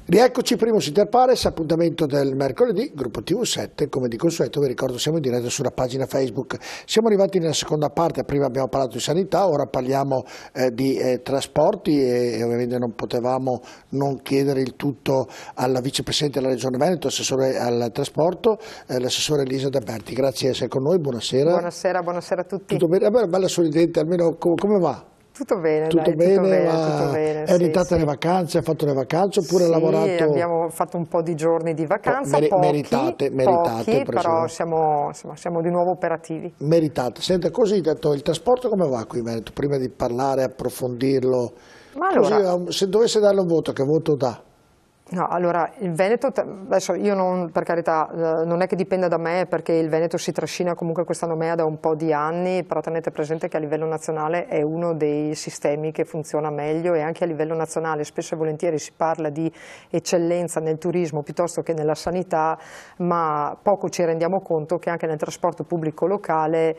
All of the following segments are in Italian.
Rieccoci, primo Inter Pares, appuntamento del mercoledì, gruppo TV7, come di consueto vi ricordo siamo in diretta sulla pagina Facebook. Siamo arrivati nella seconda parte, prima abbiamo parlato di sanità, ora parliamo di trasporti e ovviamente non potevamo non chiedere il tutto alla vicepresidente della Regione Veneto, assessore al trasporto, l'assessore Elisa D'Alberti. Grazie di essere con noi, buonasera. Buonasera a tutti. Tutto bene? Bella sorridente, almeno come va? Tutto bene, tutto dai, bene, tutto bene. È orientata alle vacanze, ha fatto le vacanze oppure ha lavorato? Abbiamo fatto un po' di giorni di vacanza, meritate, però siamo di nuovo operativi. Meritate. Senta, così detto, il trasporto come va qui in Veneto? Prima di parlare, approfondirlo, ma allora, così, se dovesse darle un voto, che voto dà? No, allora il Veneto, adesso io non, per carità, non è che dipenda da me perché il Veneto si trascina comunque questa nomea da un po' di anni, però tenete presente che a livello nazionale è uno dei sistemi che funziona meglio e anche a livello nazionale spesso e volentieri si parla di eccellenza nel turismo piuttosto che nella sanità, ma poco ci rendiamo conto che anche nel trasporto pubblico locale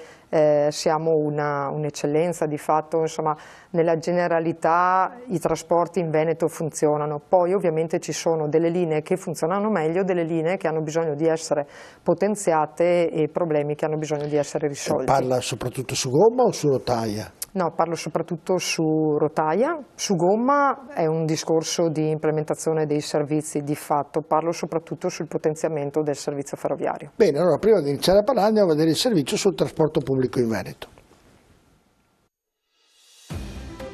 siamo un'eccellenza di fatto, insomma nella generalità i trasporti in Veneto funzionano, poi ovviamente ci sono delle linee che funzionano meglio, delle linee che hanno bisogno di essere potenziate e problemi che hanno bisogno di essere risolti. Parla soprattutto su gomma o su rotaia? No, parlo soprattutto su rotaia, su gomma è un discorso di implementazione dei servizi di fatto, parlo soprattutto sul potenziamento del servizio ferroviario. Bene, allora prima di iniziare a parlare andiamo a vedere il servizio sul trasporto pubblico in Veneto.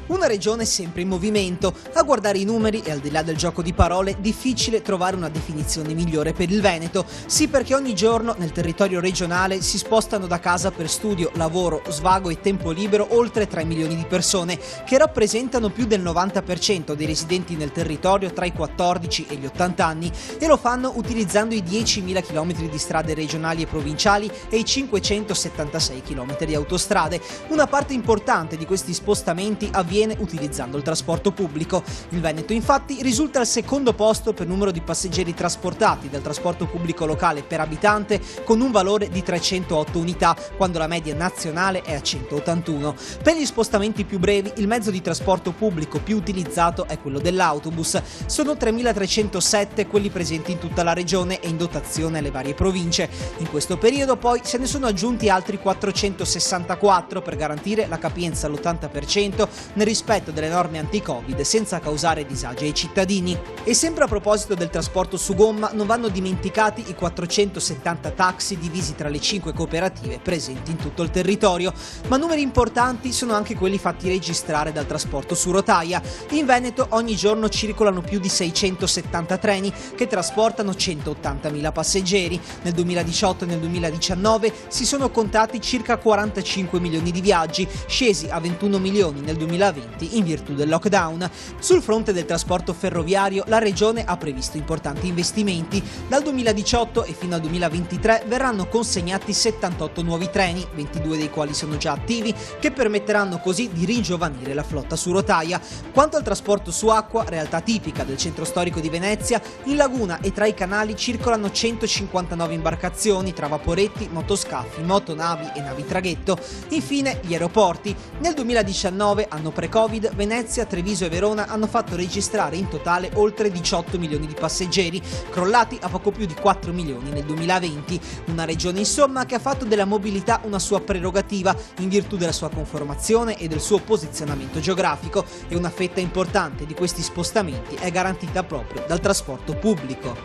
Una regione sempre in movimento. A guardare i numeri e al di là del gioco di parole, difficile trovare una definizione migliore per il Veneto. Sì, perché ogni giorno nel territorio regionale si spostano da casa per studio, lavoro, svago e tempo libero oltre 3 milioni di persone, che rappresentano più del 90% dei residenti nel territorio tra i 14 e gli 80 anni, e lo fanno utilizzando i 10.000 km di strade regionali e provinciali e i 576 km di autostrade. Una parte importante di questi spostamenti avviene utilizzando il trasporto pubblico. Il Veneto infatti risulta al secondo posto per numero di passeggeri trasportati dal trasporto pubblico locale per abitante, con un valore di 308 unità, quando la media nazionale è a 181. Per gli spostamenti più brevi il mezzo di trasporto pubblico più utilizzato è quello dell'autobus. Sono 3.307 quelli presenti in tutta la regione e in dotazione alle varie province. In questo periodo poi se ne sono aggiunti altri 464 per garantire la capienza all'80% nel rispetto delle norme anti-Covid senza causare disagi ai cittadini. E sempre a proposito del trasporto su gomma, non vanno dimenticati i 470 taxi divisi tra le 5 cooperative presenti in tutto il territorio. Ma numeri importanti sono anche quelli fatti registrare dal trasporto su rotaia. In Veneto ogni giorno circolano più di 670 treni che trasportano 180.000 passeggeri. Nel 2018 e nel 2019 si sono contati circa 45 milioni di viaggi, scesi a 21 milioni nel 2020 in virtù del lockdown. Sul fronte del trasporto ferroviario la Regione ha previsto importanti investimenti. Dal 2018 e fino al 2023 verranno consegnati 78 nuovi treni, 22 dei quali sono già attivi, che permetteranno così di ringiovanire la flotta su rotaia. Quanto al trasporto su acqua, realtà tipica del centro storico di Venezia, in laguna e tra i canali circolano 159 imbarcazioni tra vaporetti, motoscafi, motonavi e navi traghetto. Infine gli aeroporti. Nel 2019, anno pre-Covid, Venezia, Treviso e Verona hanno fatto registrare in totale oltre 18 milioni di passeggeri, crollati a poco più di 4 milioni nel 2020. Una regione insomma che ha fatto della mobilità una sua prerogativa in virtù della sua conformazione e del suo posizionamento geografico, e una fetta importante di questi spostamenti è garantita proprio dal trasporto pubblico.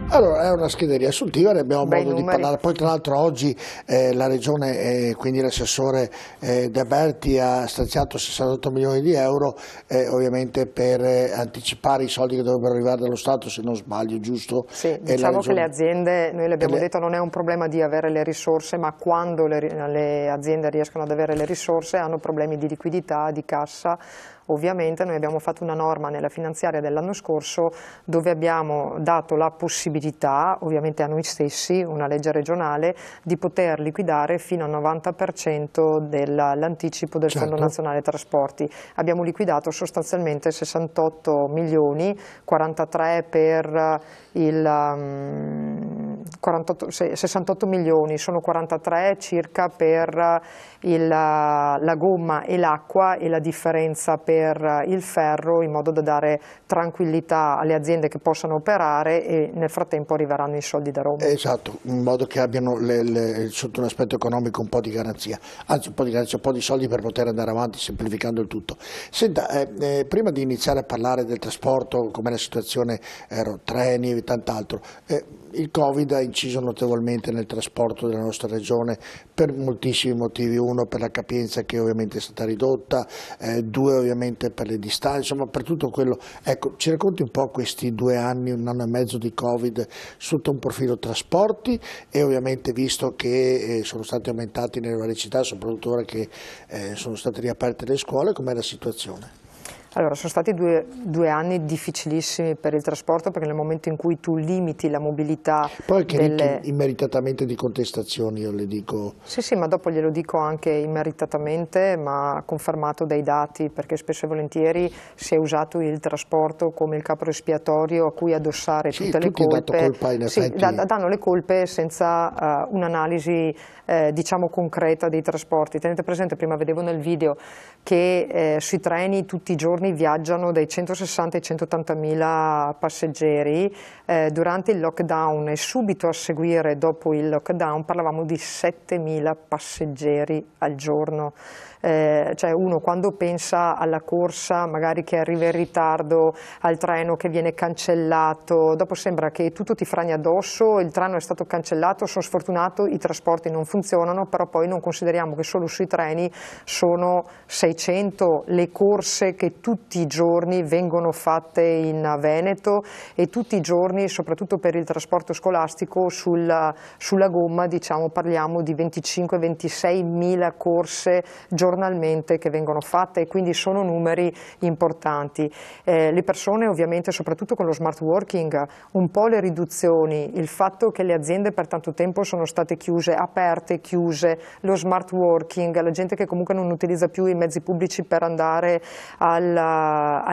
Allora, è una scheda riassuntiva, ne abbiamo modo di parlare. Poi tra l'altro oggi la Regione, quindi l'assessore D'Alberti ha stanziato 68 milioni di euro ovviamente per anticipare i soldi che dovrebbero arrivare dallo Stato, se non sbaglio, giusto? Sì, diciamo che le aziende, noi le abbiamo detto, non è un problema di avere le risorse, ma quando le aziende riescono ad avere le risorse hanno problemi di liquidità, di cassa. Ovviamente noi abbiamo fatto una norma nella finanziaria dell'anno scorso dove abbiamo dato la possibilità, ovviamente a noi stessi, una legge regionale, di poter liquidare fino al 90% dell'anticipo del Fondo Nazionale Trasporti. Abbiamo liquidato sostanzialmente 68 milioni, 43 per 68 milioni, sono 43 circa per la gomma e l'acqua e la differenza per il ferro, in modo da dare tranquillità alle aziende che possano operare, e nel frattempo arriveranno i soldi da Roma. Esatto, in modo che abbiano sotto un aspetto economico un po' di garanzia, anzi un po' di soldi per poter andare avanti, semplificando il tutto. Senta, prima di iniziare a parlare del trasporto, com'è la situazione, treni e tant'altro, il Covid ha inciso notevolmente nel trasporto della nostra regione per moltissimi motivi: uno, per la capienza che ovviamente è stata ridotta, due, ovviamente per le distanze, insomma per tutto quello. Ecco, ci racconti un po' questi 2 anni, 1 anno e mezzo di Covid sotto un profilo trasporti, e ovviamente visto che sono stati aumentati nelle varie città, soprattutto ora che sono state riaperte le scuole, com'è la situazione? Allora, sono stati due anni difficilissimi per il trasporto, perché nel momento in cui tu limiti la mobilità... Poi che immeritatamente di contestazioni, io le dico... Sì, ma dopo glielo dico anche immeritatamente, ma confermato dai dati, perché spesso e volentieri si è usato il trasporto come il capro espiatorio a cui addossare tutte le colpe. Danno le colpe senza un'analisi diciamo concreta dei trasporti. Tenete presente, prima vedevo nel video che sui treni tutti i giorni viaggiano dai 160 ai 180 mila passeggeri. Durante il lockdown e subito a seguire dopo il lockdown parlavamo di 7.000 passeggeri al giorno. Cioè uno quando pensa alla corsa, magari che arriva in ritardo, al treno che viene cancellato, dopo sembra che tutto ti frani addosso, il treno è stato cancellato, sono sfortunato, i trasporti non funzionano, però poi non consideriamo che solo sui treni sono 600 le corse che tutti i giorni vengono fatte in Veneto, e tutti i giorni, soprattutto per il trasporto scolastico, sulla gomma diciamo parliamo di 25-26 mila corse giornalmente che vengono fatte, e quindi sono numeri importanti. Le persone ovviamente, soprattutto con lo smart working, un po' le riduzioni, il fatto che le aziende per tanto tempo sono state chiuse, aperte, chiuse, lo smart working, la gente che comunque non utilizza più i mezzi pubblici per andare al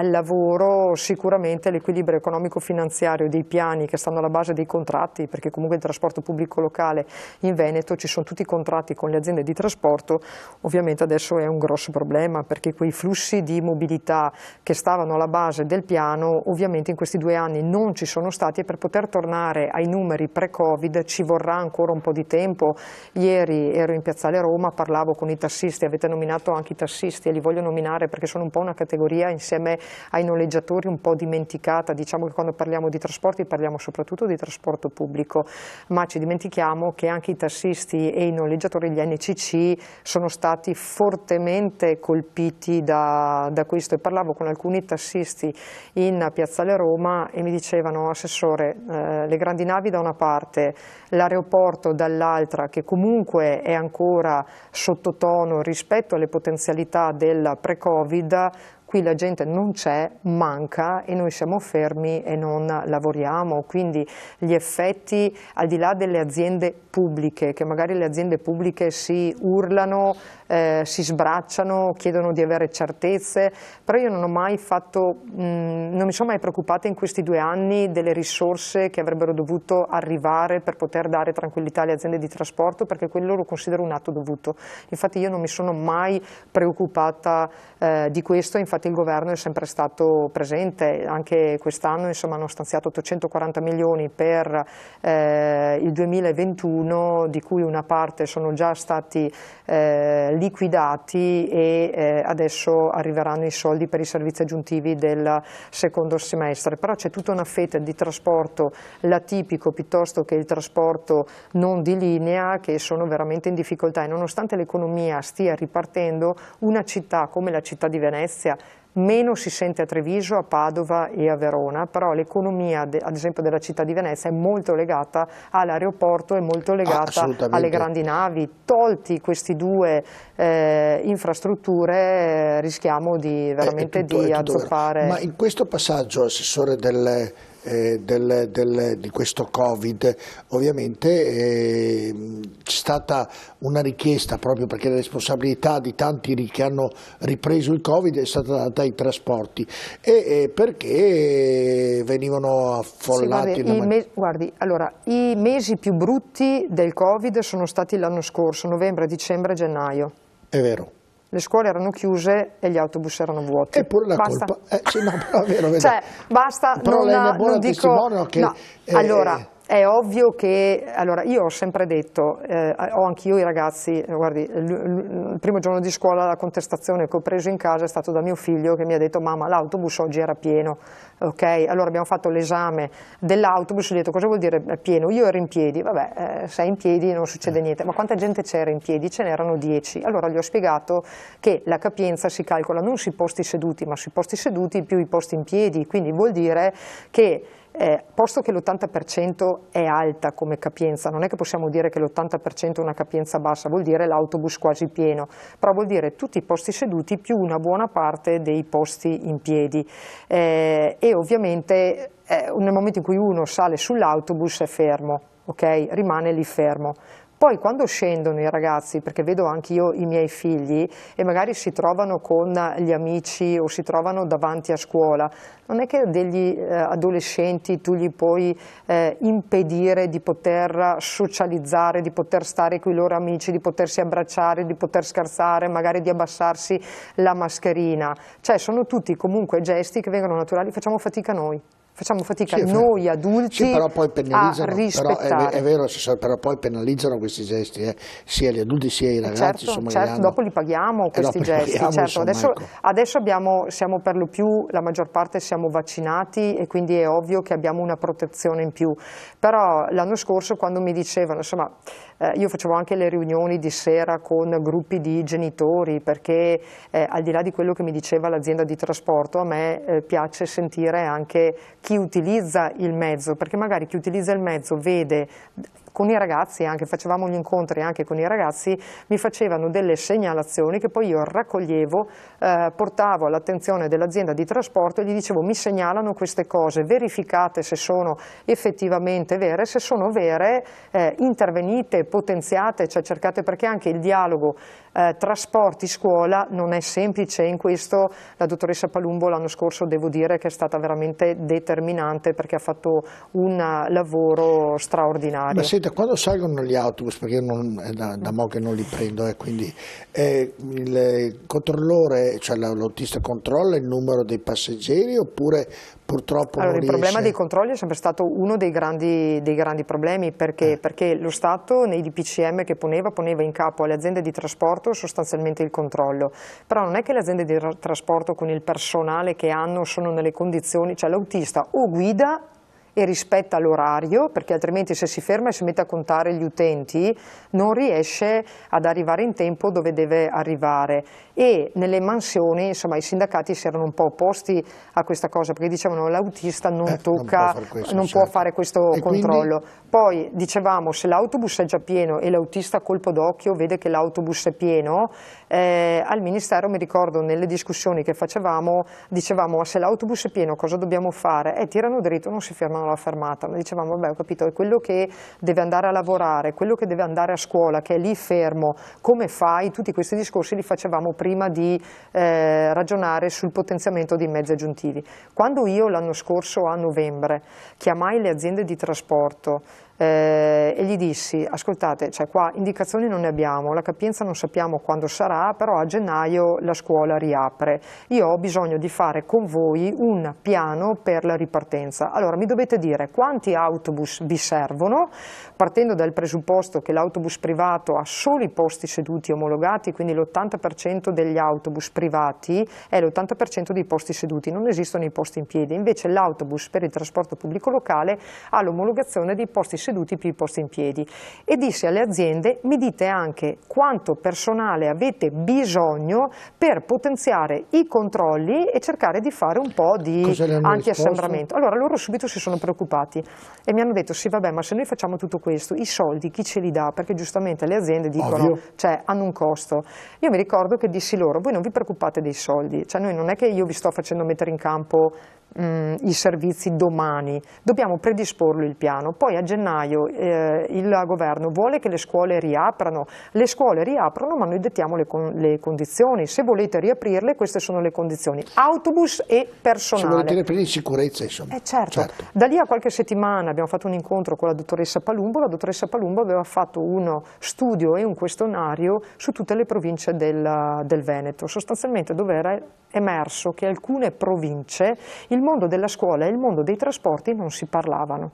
lavoro, sicuramente l'equilibrio economico-finanziario dei piani che stanno alla base dei contratti, perché comunque il trasporto pubblico locale in Veneto ci sono tutti i contratti con le aziende di trasporto, ovviamente adesso è un grosso problema, perché quei flussi di mobilità che stavano alla base del piano ovviamente in questi 2 anni non ci sono stati, e per poter tornare ai numeri pre-Covid ci vorrà ancora un po' di tempo. Ieri ero in Piazzale Roma, parlavo con i tassisti, avete nominato anche i tassisti e li voglio nominare perché sono un po' una categoria insieme ai noleggiatori un po' dimenticata. Diciamo che quando parliamo di trasporti parliamo soprattutto di trasporto pubblico, ma ci dimentichiamo che anche i tassisti e i noleggiatori, gli NCC, sono stati fortemente colpiti da questo, e parlavo con alcuni tassisti in Piazzale Roma e mi dicevano: assessore, le grandi navi da una parte, l'aeroporto dall'altra, che comunque è ancora sottotono rispetto alle potenzialità del pre-Covid, qui la gente non c'è, manca, e noi siamo fermi e non lavoriamo. Quindi gli effetti, al di là delle aziende pubbliche, che magari le aziende pubbliche si urlano, si sbracciano, chiedono di avere certezze, però io non ho mai non mi sono mai preoccupata in questi 2 anni delle risorse che avrebbero dovuto arrivare per poter dare tranquillità alle aziende di trasporto, perché quello lo considero un atto dovuto. Infatti io non mi sono mai preoccupata di questo, infatti il governo è sempre stato presente, anche quest'anno insomma hanno stanziato 840 milioni per il 2021, di cui una parte sono già stati liquidati, e adesso arriveranno i soldi per i servizi aggiuntivi del secondo semestre. Però c'è tutta una fetta di trasporto l'atipico piuttosto che il trasporto non di linea che sono veramente in difficoltà, e nonostante l'economia stia ripartendo, una città come la città di Venezia meno si sente a Treviso, a Padova e a Verona, però l'economia ad esempio della città di Venezia è molto legata all'aeroporto, è molto legata alle grandi navi. Tolti questi 2 infrastrutture rischiamo di veramente di azzoppare. Ma in questo passaggio, assessore, di questo Covid, ovviamente c'è stata una richiesta, proprio perché la responsabilità di tanti che hanno ripreso il Covid è stata data ai trasporti, e perché venivano affollati. Sì, guardi, allora, i mesi più brutti del Covid sono stati l'anno scorso, novembre, dicembre, gennaio. È vero. Le scuole erano chiuse e gli autobus erano vuoti. Eppure la basta. colpa... sì, no, però è vero, cioè, basta, però non, lei è una buona non dico... testimone che... No, allora... È ovvio che, allora, io ho sempre detto, ho anch'io i ragazzi, guardi, il primo giorno di scuola la contestazione che ho preso in casa è stato da mio figlio, che mi ha detto: mamma, l'autobus oggi era pieno, ok? Allora abbiamo fatto l'esame dell'autobus, gli ho detto: cosa vuol dire pieno? Io ero in piedi, vabbè, sei in piedi non succede niente, ma quanta gente c'era in piedi? Ce n'erano 10, allora gli ho spiegato che la capienza si calcola non sui posti seduti, ma sui posti seduti più i posti in piedi, quindi vuol dire che posto che l'80% è alta come capienza, non è che possiamo dire che l'80% è una capienza bassa, vuol dire l'autobus quasi pieno, però vuol dire tutti i posti seduti più una buona parte dei posti in piedi, e ovviamente nel momento in cui uno sale sull'autobus è fermo, ok? Rimane lì fermo. Poi quando scendono i ragazzi, perché vedo anche io i miei figli e magari si trovano con gli amici o si trovano davanti a scuola, non è che degli adolescenti tu gli puoi impedire di poter socializzare, di poter stare con i loro amici, di potersi abbracciare, di poter scherzare, magari di abbassarsi la mascherina. Cioè sono tutti comunque gesti che vengono naturali, facciamo fatica noi. Facciamo fatica noi adulti però poi a rispettare. Però è vero, però poi penalizzano questi gesti, sia gli adulti sia i ragazzi. Certo, dopo li paghiamo questi gesti. Certo, adesso siamo per lo più, la maggior parte siamo vaccinati e quindi è ovvio che abbiamo una protezione in più. Però l'anno scorso quando mi dicevano, insomma, io facevo anche le riunioni di sera con gruppi di genitori, perché al di là di quello che mi diceva l'azienda di trasporto, a me piace sentire anche chi utilizza il mezzo, perché magari chi utilizza il mezzo vede, con i ragazzi, anche facevamo gli incontri anche con i ragazzi, mi facevano delle segnalazioni che poi io raccoglievo, portavo all'attenzione dell'azienda di trasporto e gli dicevo: mi segnalano queste cose, verificate se sono effettivamente vere, se sono vere intervenite, potenziate, cioè cercate, perché anche il dialogo trasporti scuola non è semplice. In questo la dottoressa Palumbo l'anno scorso devo dire che è stata veramente determinante, perché ha fatto un lavoro straordinario. Ma senta, quando salgono gli autobus, perché io è da mo' che non li prendo, quindi il controllore, cioè l'autista controlla il numero dei passeggeri, oppure purtroppo allora, non il problema dei controlli è sempre stato uno dei grandi problemi, perché lo Stato nei DPCM che poneva in capo alle aziende di trasporto sostanzialmente il controllo, però non è che le aziende di trasporto con il personale che hanno sono nelle condizioni, cioè l'autista o guida e rispetta l'orario, perché altrimenti se si ferma e si mette a contare gli utenti non riesce ad arrivare in tempo dove deve arrivare. E nelle mansioni, insomma, i sindacati si erano un po' opposti a questa cosa, perché dicevano l'autista non può fare questo controllo. Quindi? Poi dicevamo, se l'autobus è già pieno e l'autista a colpo d'occhio vede che l'autobus è pieno, al Ministero, mi ricordo nelle discussioni che facevamo, dicevamo: ma se l'autobus è pieno cosa dobbiamo fare? Tirano dritto, non si fermano alla fermata. Noi dicevamo: vabbè, ho capito, è quello che deve andare a lavorare, quello che deve andare a scuola, che è lì fermo, come fai? Tutti questi discorsi li facevamo prima di ragionare sul potenziamento di mezzi aggiuntivi. Quando io l'anno scorso a novembre chiamai le aziende di trasporto e gli dissi: ascoltate, cioè qua indicazioni non ne abbiamo, la capienza non sappiamo quando sarà, però a gennaio la scuola riapre, io ho bisogno di fare con voi un piano per la ripartenza. Allora mi dovete dire quanti autobus vi servono, partendo dal presupposto che l'autobus privato ha solo i posti seduti omologati, quindi l'80% degli autobus privati è l'80% dei posti seduti, non esistono i posti in piedi. Invece l'autobus per il trasporto pubblico locale ha l'omologazione dei posti seduti più i posti in piedi. E disse alle aziende: mi dite anche quanto personale avete bisogno per potenziare i controlli e cercare di fare un po' di anti-assembramento. Allora loro subito si sono preoccupati e mi hanno detto: sì, vabbè, ma se noi facciamo tutto questo, i soldi chi ce li dà? Perché giustamente le aziende dicono, cioè hanno un costo. Io mi ricordo che dissi loro: voi non vi preoccupate dei soldi, cioè noi non è che io vi sto facendo mettere in campo i servizi domani, dobbiamo predisporlo il piano, poi a gennaio il governo vuole che le scuole riaprano ma noi dettiamo le condizioni, se volete riaprirle queste sono le condizioni, autobus e personale. Se volete riaprire in sicurezza insomma. Certo. Da lì a qualche settimana abbiamo fatto un incontro con la dottoressa Palumbo aveva fatto uno studio e un questionario su tutte le province del Veneto, sostanzialmente dove era emerso che alcune province il mondo della scuola e il mondo dei trasporti non si parlavano,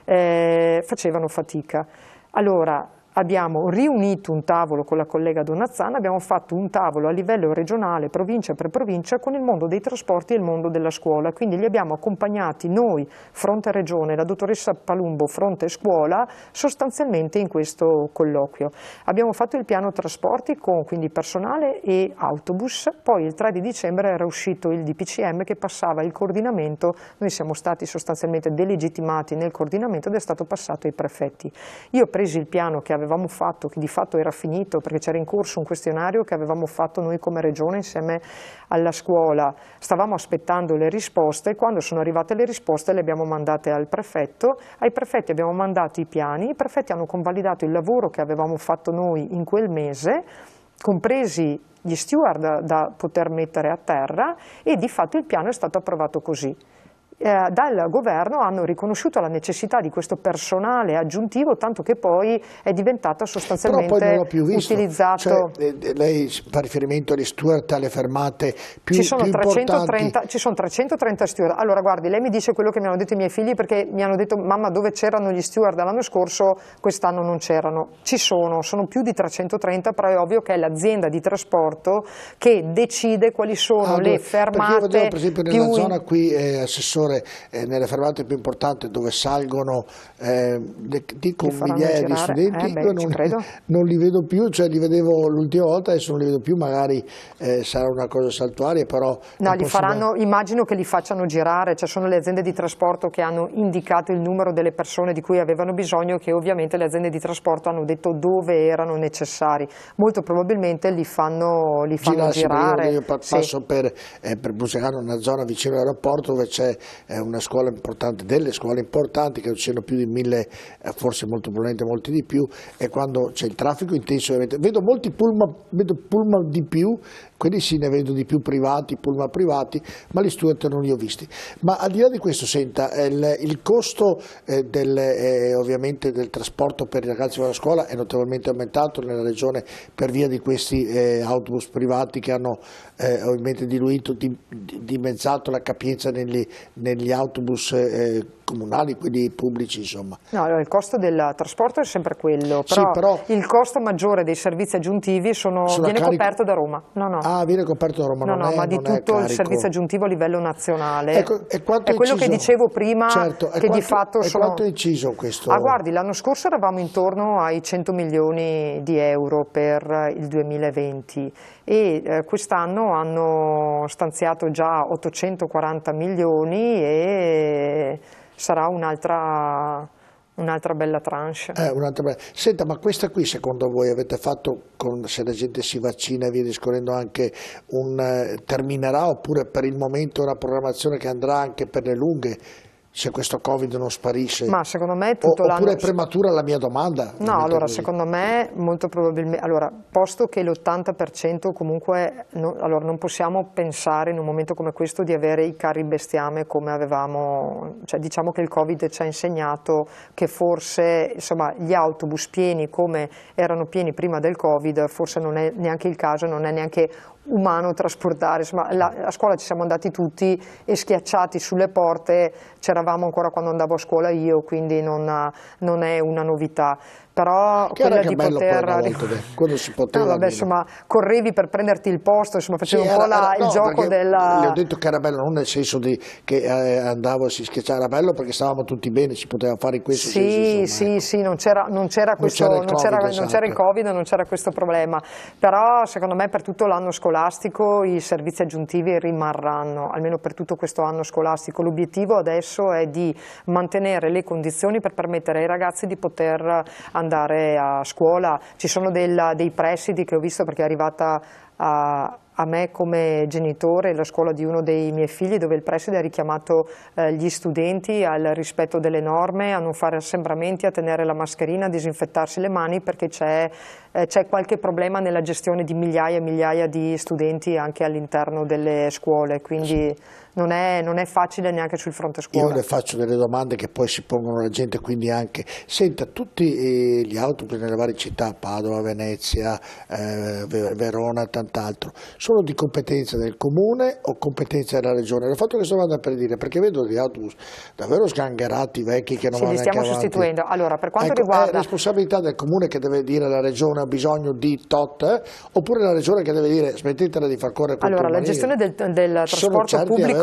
facevano fatica. Allora abbiamo riunito un tavolo con la collega Donazzana, abbiamo fatto un tavolo a livello regionale, provincia per provincia, con il mondo dei trasporti e il mondo della scuola, quindi li abbiamo accompagnati noi, fronte regione, la dottoressa Palumbo, fronte scuola, sostanzialmente in questo colloquio. Abbiamo fatto il piano trasporti con quindi personale e autobus, poi il 3 di dicembre era uscito il DPCM che passava il coordinamento, noi siamo stati sostanzialmente delegittimati nel coordinamento ed è stato passato ai prefetti. Io ho preso il piano che avevamo fatto, che di fatto era finito perché c'era in corso un questionario che avevamo fatto noi come regione insieme alla scuola, stavamo aspettando le risposte, quando sono arrivate le risposte le abbiamo mandate al prefetto, ai prefetti abbiamo mandato i piani, i prefetti hanno convalidato il lavoro che avevamo fatto noi in quel mese, compresi gli steward da poter mettere a terra e di fatto il piano è stato approvato così. Dal governo hanno riconosciuto la necessità di questo personale aggiuntivo, tanto che poi è diventato sostanzialmente però poi non l'ho più visto. Utilizzato. Lei fa riferimento agli steward, alle fermate più importanti? Ci sono 330 steward. Allora guardi, lei mi dice quello che mi hanno detto i miei figli perché mi hanno detto mamma dove c'erano gli steward l'anno scorso, quest'anno non c'erano. Ci sono più di 330, però è ovvio che è l'azienda di trasporto che decide quali sono le fermate. Perché io vedevo per esempio nella zona qui, assessore, nelle fermate più importanti dove salgono dico migliaia di studenti, non li vedo più, cioè li vedevo l'ultima volta, adesso non li vedo più, magari sarà una cosa saltuaria, però no, li faranno, immagino che li facciano girare, cioè sono le aziende di trasporto che hanno indicato il numero delle persone di cui avevano bisogno, che ovviamente le aziende di trasporto hanno detto dove erano necessari, molto probabilmente li fanno girare. Io passo per Busegano, una zona vicino all'aeroporto dove c'è una scuola importante, delle scuole importanti che siano più di 1000, forse molto probabilmente molti di più, e quando c'è il traffico intenso vedo molti pullman di più, quelli sì ne vedo di più privati, pullman privati, ma gli student non li ho visti. Ma al di là di questo, senta, il costo ovviamente del trasporto per i ragazzi della scuola è notevolmente aumentato nella regione per via di questi autobus privati che hanno ovviamente diluito, dimezzato la capienza negli autobus comunali, quelli pubblici insomma. No, allora, il costo del trasporto è sempre quello, però il costo maggiore dei servizi aggiuntivi viene coperto da Roma. Ah, viene coperto da Roma, ma di tutto il servizio aggiuntivo a livello nazionale. Ecco, è quello che dicevo prima, certo, che di fatto sono... quanto è inciso questo? Guardi, l'anno scorso eravamo intorno ai 100 milioni di euro per il 2020 e quest'anno hanno stanziato già 840 milioni e sarà un'altra bella tranche. Senta, ma questa qui secondo voi avete fatto, se la gente si vaccina e via discorrendo, anche terminerà, oppure per il momento è una programmazione che andrà anche per le lunghe? Se questo Covid non sparisce? Ma secondo me tutto l'anno... Oppure è prematura la mia domanda? No, allora secondo me molto probabilmente... Allora, posto che l'80% comunque... allora non possiamo pensare in un momento come questo di avere i carri bestiame come avevamo... Cioè diciamo che il Covid ci ha insegnato che forse insomma gli autobus pieni come erano pieni prima del Covid forse non è neanche il caso, non è neanche umano trasportare, insomma a scuola ci siamo andati tutti e schiacciati sulle porte, c'eravamo ancora quando andavo a scuola io, quindi non è una novità. Però quella di poter quando si poteva, vabbè, insomma correvi per prenderti il posto, insomma facevi un po' il gioco della... Le ho detto che era bello non nel senso che andavo a si schiacciare, era bello perché stavamo tutti bene, si poteva fare in questo senso, sì, non c'era il Covid, non c'era questo problema, però secondo me per tutto l'anno scolastico i servizi aggiuntivi rimarranno, almeno per tutto questo anno scolastico. L'obiettivo adesso è di mantenere le condizioni per permettere ai ragazzi di poter andare a scuola. Ci sono dei prestiti che ho visto perché è arrivata a me come genitore, la scuola di uno dei miei figli, dove il preside ha richiamato gli studenti al rispetto delle norme, a non fare assembramenti, a tenere la mascherina, a disinfettarsi le mani, perché c'è qualche problema nella gestione di migliaia e migliaia di studenti anche all'interno delle scuole, quindi non è facile neanche sul fronte scuola. Io le faccio delle domande che poi si pongono la gente, quindi anche, senta, tutti gli autobus nelle varie città, Padova, Venezia, Verona e tant'altro, sono di competenza del comune o competenza della regione? Ho fatto questa domanda per dire, perché vedo degli autobus davvero sgangherati, vecchi, che non vanno neanche avanti. Li stiamo sostituendo. Allora, per quanto ecco, riguarda... È responsabilità del comune che deve dire alla regione ha bisogno di tot, oppure la regione che deve dire smettetela di far correre quel Allora, la gestione del trasporto pubblico,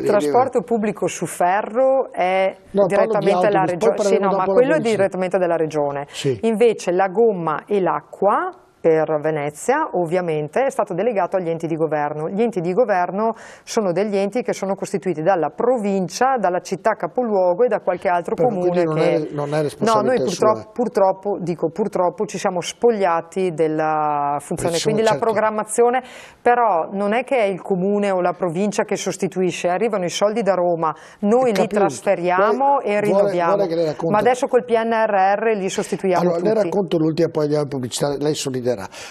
trasporto pubblico su ferro è direttamente la regione, sì, no, ma quello è direttamente della regione. Sì. Invece la gomma e l'acqua per Venezia ovviamente è stato delegato agli enti di governo. Gli enti di governo sono degli enti che sono costituiti dalla provincia, dalla città capoluogo e da qualche altro comune. Non è responsabilità no, noi purtroppo ci siamo spogliati della funzione, quindi la programmazione, però non è che è il comune o la provincia che sostituisce, arrivano i soldi da Roma, noi li trasferiamo e rinnoviamo, ma adesso col PNRR li sostituiamo allora, tutti. Le racconto l'ultima, poi andiamo in pubblicità, lei solidarizza.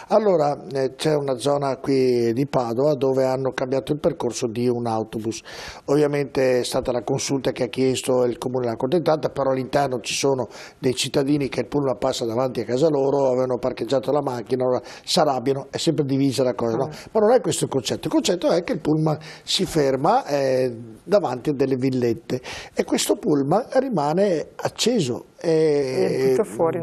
Allora c'è una zona qui di Padova dove hanno cambiato il percorso di un autobus, ovviamente è stata la consulta che ha chiesto, il comune l'ha accontentata, però all'interno ci sono dei cittadini che il pullman passa davanti a casa loro, avevano parcheggiato la macchina, ora si arrabbiano, è sempre divisa la cosa, no? Ma non è questo il concetto è che il pullman si ferma davanti a delle villette e questo pullman rimane acceso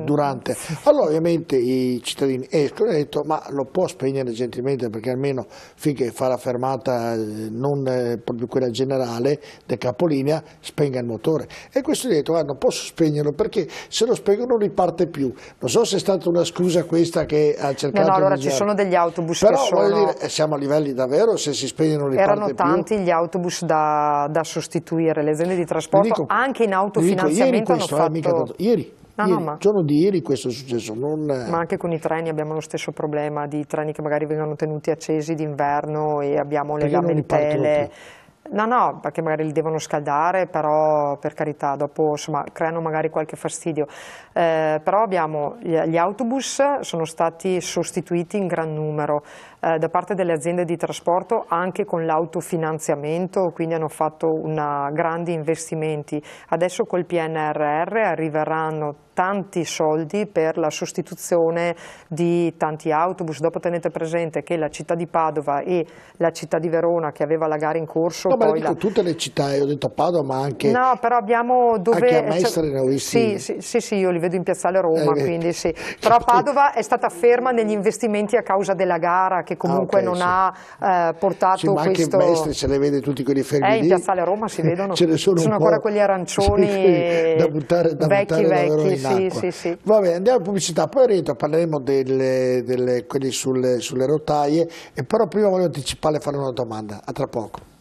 durante. Allora ovviamente i cittadini escono e hanno detto ma lo può spegnere gentilmente, perché almeno finché fa la fermata non proprio quella generale del capolinea spenga il motore, e questo gli ha detto non posso spegnerlo perché se lo spengo non riparte più. Non so se è stata una scusa questa che ha cercato no, allora ci sono degli autobus però che sono... voglio dire, siamo a livelli davvero, se si spegne non riparte più. Erano tanti gli autobus da sostituire, le aziende di trasporto anche in autofinanziamento hanno fatto... Ieri, il giorno di ieri questo è successo. Ma anche con i treni abbiamo lo stesso problema, di treni che magari vengono tenuti accesi d'inverno e abbiamo le lamentele. No, perché magari li devono scaldare, però per carità, dopo insomma, creano magari qualche fastidio. Però abbiamo gli autobus sono stati sostituiti in gran numero da parte delle aziende di trasporto anche con l'autofinanziamento, quindi hanno fatto grandi investimenti. Adesso col PNRR arriveranno tanti soldi per la sostituzione di tanti autobus. Dopo tenete presente che la città di Padova e la città di Verona, che aveva la gara in corso... No, ma dico tutte le città, io ho detto Padova, ma anche... No, però abbiamo anche a Mestre ne ho visti... Sì, io li vedo in Piazzale Roma, quindi sì. Però Padova è stata ferma negli investimenti a causa della gara, che comunque non ha portato ma anche questo... Mestre se le vede tutti quelli fermi lì. In Piazzale Roma si vedono, ce ne sono ancora quelli arancioni da buttare vecchi, sì. Vabbè, andiamo in pubblicità, poi rientro, parleremo quelli sulle rotaie, e però prima voglio anticipare e fare una domanda. A tra poco.